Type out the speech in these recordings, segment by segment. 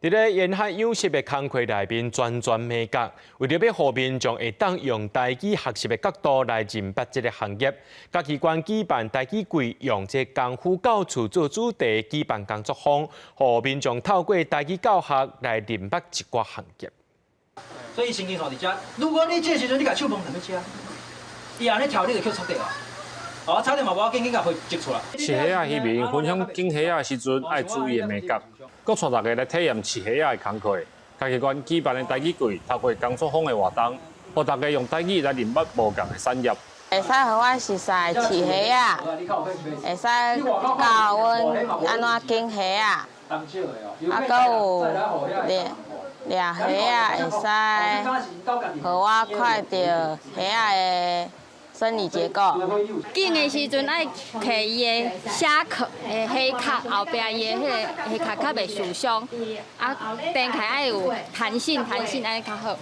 伫咧沿海养殖的工课内面，全美角，为着要互民众会当用台语学习的角度来认捌这个行业，各机关举办台语季，用这功夫到厝做主题，举办工作坊，互民众透过台语教学来认捌一寡行业。所以神经线伫遮，如果你这个时阵你甲手摸踮咧遮，伊安尼跳你就扣插掉啊。 哦，差点嘛无要紧，甲佢接出来。饲虾仔渔民分享拣虾仔的时阵爱注意的美角，佮带大家来体验饲虾仔的工课。家己馆举办的台语季，透过工作坊的活动，互大家用台语来认捌无同的产业。会使互我熟悉饲虾仔，会使教阮安怎拣虾仔，佮有掠虾仔会使互我看到虾仔的。 生理结构。拣的时阵爱摕伊的虾壳的虾壳后壁伊的迄个虾壳较袂受伤，啊，展开爱有弹性安尼较好。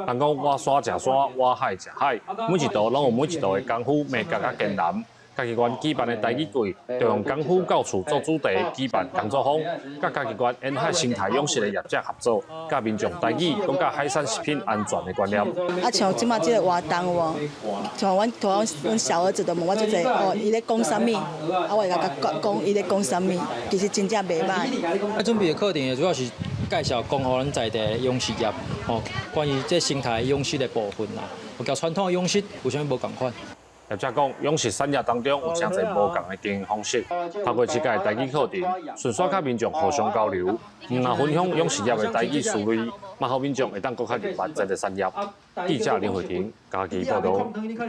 人讲我山食山，我海食海，每一道拢有每一道的功夫美角甲艰难。家己馆举办的台语季，就用功夫到厝做主题，举办工作坊，甲家己馆沿海生态养殖的业者合作，甲民众台语讲甲海产食品安全的观念。啊，像即马即个活动有无？像阮小儿子都问我即个哦，伊咧讲啥物？啊，我会甲讲伊咧讲啥物，其实真正袂歹。啊，准备的课程主要是介绍讲互咱在地养殖业，哦，关于这生态养殖的部分啦，有甲传统的养殖有啥物无共款？ 业者讲，养殖产业当中有真侪无同的经营方式，透过即届台语课程，顺续甲民众互相交流，毋但分享养殖业的台语思维，嘛，互民众会当更较认捌这个产业。记者林慧婷，家己报道。